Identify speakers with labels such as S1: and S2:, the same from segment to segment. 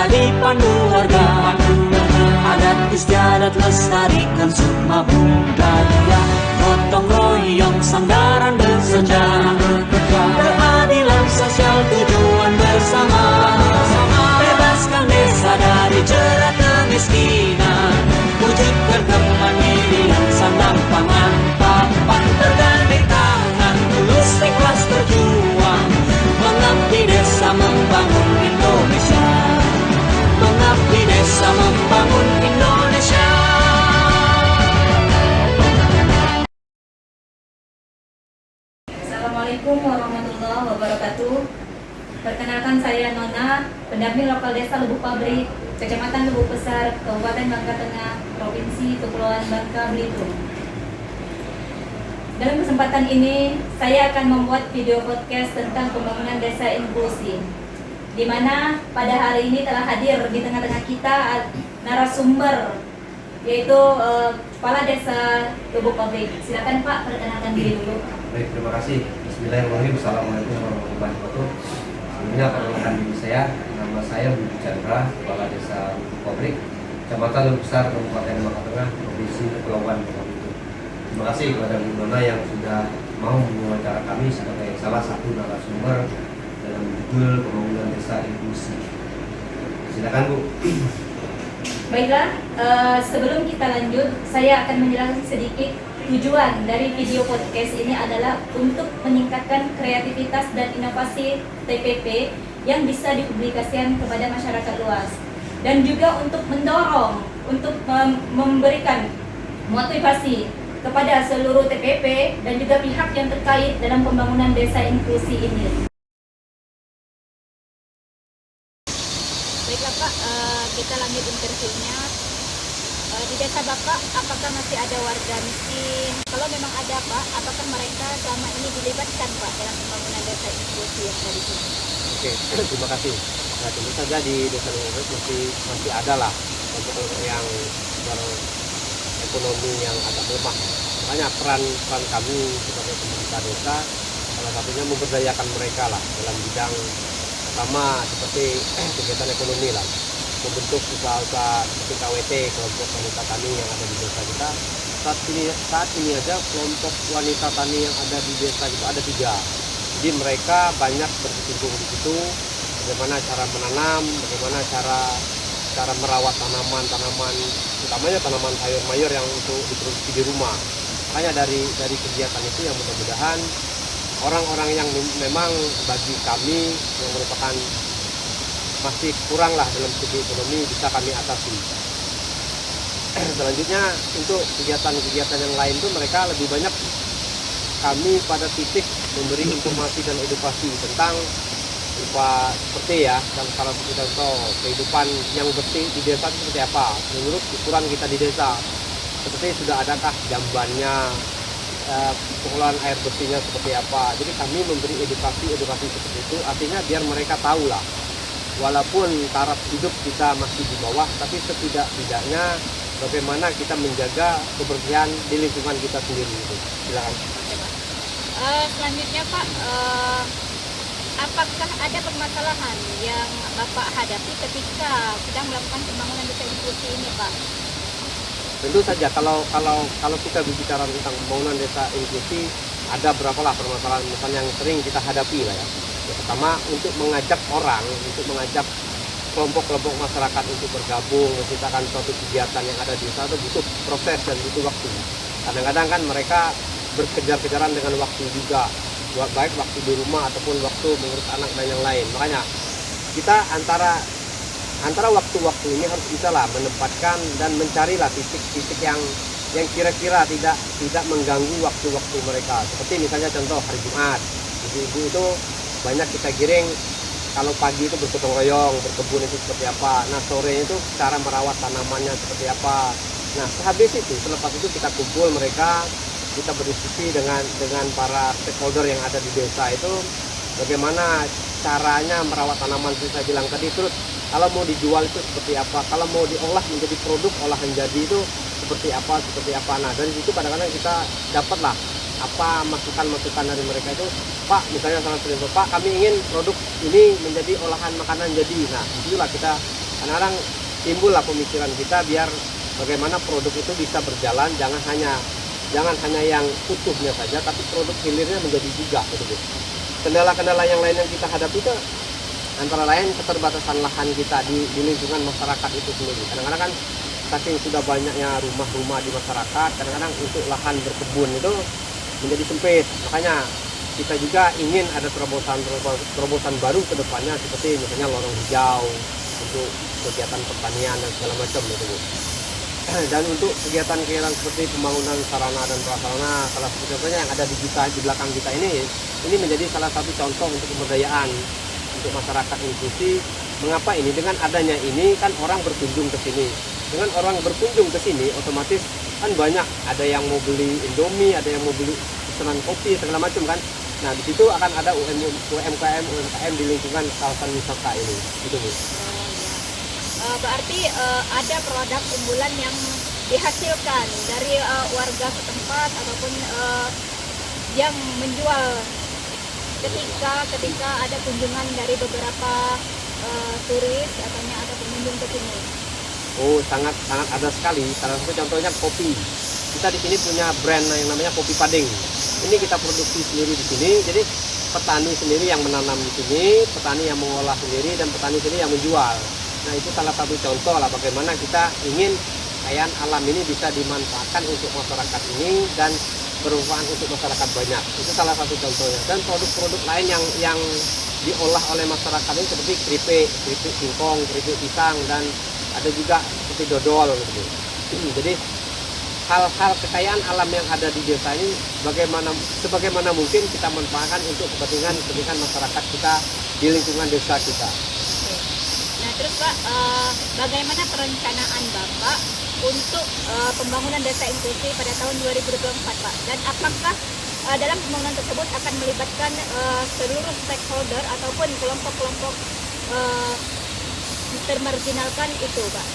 S1: menjadi pandu warga. Adat istiadat lestarikan sukma budaya, gotong royong sandaran bersejarah, keadilan sosial tujuan bersama, bebaskan desa dari jerat kemiskinan, wujudkan kemandirian sandang pangan papan, bergandeng tangan tulus ikhlas berjuang, mengabdi desa membangun Indonesia, mengabdi desa membangun Indonesia.
S2: Assalamualaikum warahmatullahi wabarakatuh. Perkenalkan, saya Nona, pendamping lokal desa Lubuk Pabrik, Kecamatan Lubuk Besar, Kabupaten Bangka Tengah, Provinsi Kepulauan Bangka Belitung. Dalam kesempatan ini, saya akan membuat video podcast tentang pembangunan desa inklusi, di mana pada hari ini telah hadir di tengah-tengah kita narasumber, yaitu Kepala Desa Lubuk Pabrik. Silakan Pak, perkenalkan diri dulu.
S3: Baik, terima kasih. Bismillahirrahmanirrahim. Assalamualaikum warahmatullahi wabarakatuh. Sebelumnya perkenalkan diri saya, nama saya Budi Chandra, Kepala Desa Lubuk Pabrik, Kecamatan Lubuk Besar, Kabupaten Bangka Tengah, Provinsi Kepulauan Bangka Belitung. Terima kasih kepada Bu Nona yang sudah mau mewawancara kami sebagai salah satu narasumber dalam judul pembangunan desa inklusi. Silakan Bu.
S2: Baiklah, sebelum kita lanjut, saya akan menjelaskan sedikit. Tujuan dari video podcast ini adalah untuk meningkatkan kreativitas dan inovasi TPP yang bisa dipublikasikan kepada masyarakat luas, dan juga untuk mendorong, untuk memberikan motivasi kepada seluruh TPP dan juga pihak yang terkait dalam pembangunan desa inklusi ini. Baiklah Pak, kita lanjut interviewnya. Di desa Bapak, apakah masih ada warga miskin? Kalau memang ada Pak, apakah mereka selama ini dilibatkan Pak dalam pembangunan desa inklusi yang ada di sini?
S3: Oke, terima kasih. Nah, tentu saja di desa Lubuk masih ada lah untuk yang berekonomi yang agak lemah. Makanya peran kami sebagai pemerintah desa salah satunya memberdayakan mereka lah dalam bidang pertama seperti kegiatan ekonomi lah, membentuk usaha-usaha seperti KWT, kelompok wanita tani yang ada di desa kita. Saat ini aja kelompok wanita tani yang ada di desa itu ada 3. Jadi mereka banyak berkecimpung di situ, bagaimana cara menanam, bagaimana cara merawat tanaman, utamanya tanaman sayur mayur yang untuk diproduksi di rumah. Makanya dari kegiatan itu yang mudah-mudahan orang-orang yang memang bagi kami yang merupakan masih kurang lah dalam segi ekonomi bisa kami atasi. Selanjutnya untuk kegiatan-kegiatan yang lain itu mereka lebih banyak kami pada titik memberi informasi dan edukasi tentang seperti ya, dan salah satu contoh kehidupan yang bersih di desa itu seperti apa menurut ukuran kita di desa, seperti sudah adakah jambannya, pengelolaan air bersihnya seperti apa. Jadi kami memberi edukasi seperti itu, artinya biar mereka tahu lah, walaupun taraf hidup kita masih di bawah, tapi setidak-tidaknya bagaimana kita menjaga kebersihan di lingkungan kita sendiri itu. Silakan.
S2: Selanjutnya Pak, apakah ada permasalahan yang Bapak hadapi ketika sedang melakukan pembangunan desa inklusi ini Pak?
S3: Tentu saja kalau kita berbicara tentang pembangunan desa inklusi, ada berapalah permasalahan misalnya yang sering kita hadapi lah ya. Yang pertama, untuk mengajak orang, untuk mengajak kelompok-kelompok masyarakat untuk bergabung menciptakan suatu kegiatan yang ada di desa itu butuh proses dan butuh waktu. Kadang-kadang kan mereka berkejar-kejaran dengan waktu juga, baik waktu di rumah ataupun waktu mengurus anak dan yang lain. Makanya kita antara waktu-waktu ini harus bisa lah menempatkan dan mencarilah titik-titik yang kira-kira tidak mengganggu waktu-waktu mereka. Seperti misalnya contoh hari Jumat, ibu-ibu itu banyak kita giring kalau pagi itu bergotong royong, berkebun itu seperti apa. Nah sore itu cara merawat tanamannya seperti apa. Nah sehabis itu, selepas itu kita kumpul mereka, kita berdiskusi dengan para stakeholder yang ada di desa itu bagaimana caranya merawat tanaman seperti saya bilang tadi. Terus kalau mau dijual itu seperti apa, kalau mau diolah menjadi produk olahan jadi itu seperti apa. Nah dari situ kadang-kadang kita dapatlah apa masukan-masukan dari mereka itu, Pak, misalnya salah satu, Pak, kami ingin produk ini menjadi olahan makanan jadi. Nah itulah kita Kadang-kadang timbul lah pemikiran kita biar bagaimana produk itu bisa berjalan, jangan hanya yang utuhnya saja, tapi produk hilirnya menjadi juga gitu, Bu. Kendala-kendala yang lain yang kita hadapi itu antara lain keterbatasan lahan kita di lingkungan masyarakat itu sendiri. Kadang-kadang kan saking sudah banyaknya rumah-rumah di masyarakat, kadang-kadang untuk lahan berkebun itu menjadi sempit. Makanya kita juga ingin ada terobosan baru ke depannya, seperti misalnya lorong hijau untuk kegiatan pertanian dan segala macam gitu, Bu. Dan untuk kegiatan-kegiatan seperti pembangunan sarana dan prasarana, salah satu contohnya yang ada di belakang kita ini menjadi salah satu contoh untuk pemberdayaan untuk masyarakat inklusi. Mengapa ini? Dengan adanya ini kan orang berkunjung ke sini. Dengan orang berkunjung ke sini, otomatis kan banyak, ada yang mau beli Indomie, ada yang mau beli pesanan kopi segala macam kan. Nah, di situ akan ada UMKM di lingkungan kawasan wisata ini, gitu, Bu.
S2: Berarti ada produk unggulan yang dihasilkan dari warga setempat ataupun yang menjual ketika ada kunjungan dari beberapa turis atau pengunjung ke sini.
S3: Oh, sangat ada sekali. Salah satu contohnya kopi. Kita di sini punya brand yang namanya Kopi Pading. Ini kita produksi sendiri di sini. Jadi petani sendiri yang menanam di sini, petani yang mengolah sendiri, dan petani sendiri yang menjual. Nah, itu salah satu contoh lah bagaimana kita ingin kekayaan alam ini bisa dimanfaatkan untuk masyarakat ini dan bermanfaat untuk masyarakat banyak. Itu salah satu contohnya. Dan produk-produk lain yang diolah oleh masyarakat ini seperti keripik singkong, keripik pisang, dan ada juga seperti dodol gitu. Jadi hal-hal kekayaan alam yang ada di desa ini sebagaimana mungkin kita manfaatkan untuk kepentingan masyarakat kita di lingkungan desa kita.
S2: Nah, terus Pak, bagaimana perencanaan Bapak untuk pembangunan desa inklusi pada tahun 2024, Pak? Dan apakah dalam pembangunan tersebut akan melibatkan seluruh stakeholder ataupun kelompok-kelompok termarginalkan itu, Pak?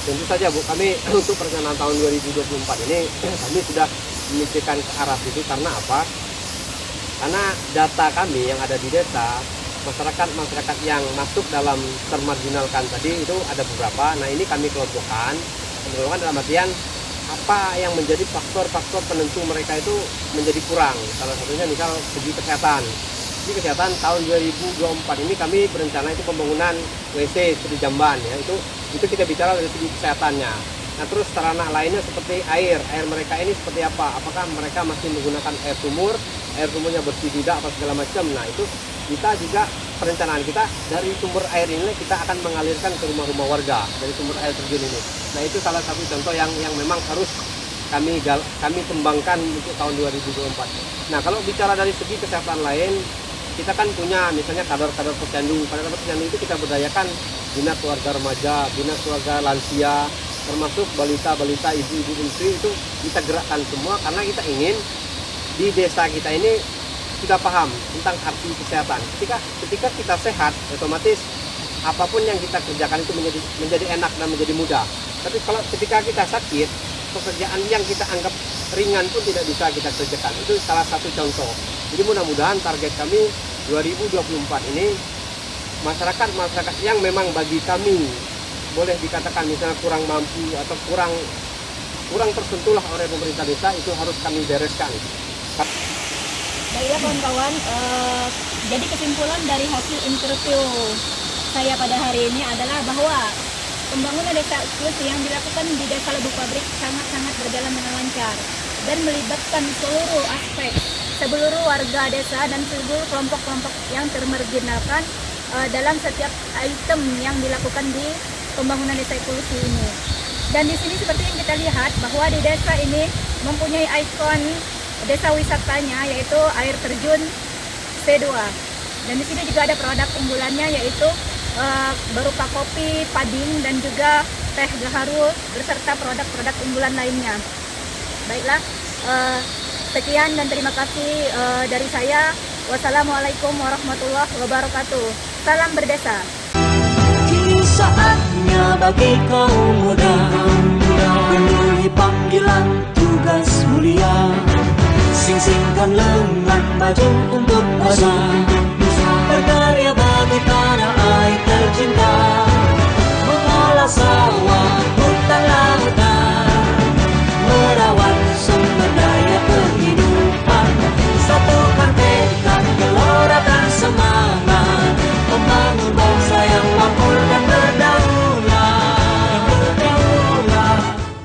S3: Tentu saja, Bu, kami untuk perencanaan tahun 2024 ini kami sudah memikirkan ke arah itu. Karena apa? Karena data kami yang ada di desa, masyarakat yang masuk dalam termarginalkan tadi itu ada beberapa. Nah, ini kami kelompokkan dalam artian apa yang menjadi faktor-faktor penentu mereka itu menjadi kurang. Salah satunya misal segi kesehatan. Di kesehatan tahun 2024 ini kami berencana itu pembangunan WC seperti jamban ya, itu kita bicara dari segi kesehatannya. Nah, terus sarana lainnya seperti air mereka ini seperti apa, apakah mereka masih menggunakan air sumurnya bersih tidak apa segala macam. Nah, itu kita juga perencanaan kita dari sumber air ini kita akan mengalirkan ke rumah-rumah warga dari sumber air terjun ini. Nah, itu salah satu contoh yang memang harus kami kembangkan untuk tahun 2024. Nah, kalau bicara dari segi kesehatan lain, kita kan punya misalnya kadar posyandu. Kadar posyandu itu kita berdayakan bina keluarga remaja, bina keluarga lansia, termasuk balita-balita, ibu-ibu menteri itu kita gerakkan semua karena kita ingin di desa kita ini kita paham tentang arti kesehatan. Ketika kita sehat, otomatis apapun yang kita kerjakan itu menjadi enak dan menjadi mudah. Tapi kalau ketika kita sakit, pekerjaan yang kita anggap ringan pun tidak bisa kita kerjakan. Itu salah satu contoh. Jadi mudah-mudahan target kami 2024 ini masyarakat yang memang bagi kami boleh dikatakan misalnya kurang mampu atau kurang tersentuh lah oleh pemerintah desa, itu harus kami bereskan.
S2: Baiklah kawan-kawan, jadi kesimpulan dari hasil interview saya pada hari ini adalah bahwa pembangunan desa inklusi yang dilakukan di Desa Lebu Pabrik sangat-sangat berjalan dengan lancar dan melibatkan seluruh aspek, seluruh warga desa dan seluruh kelompok-kelompok yang termarginalkan dalam setiap item yang dilakukan di pembangunan desa inklusi ini. Dan di sini seperti yang kita lihat bahwa di desa ini mempunyai ikon desa wisatanya yaitu air terjun C2. Dan di sini juga ada produk unggulannya yaitu berupa kopi, pading, dan juga teh gaharu beserta produk-produk unggulan lainnya. Baiklah, sekian dan terima kasih dari saya. Wassalamualaikum warahmatullahi wabarakatuh. Salam berdesa.
S1: Kini saatnya bagi kaum muda penuhi panggilan tugas mulia, sing-singkan lengan baju untuk masa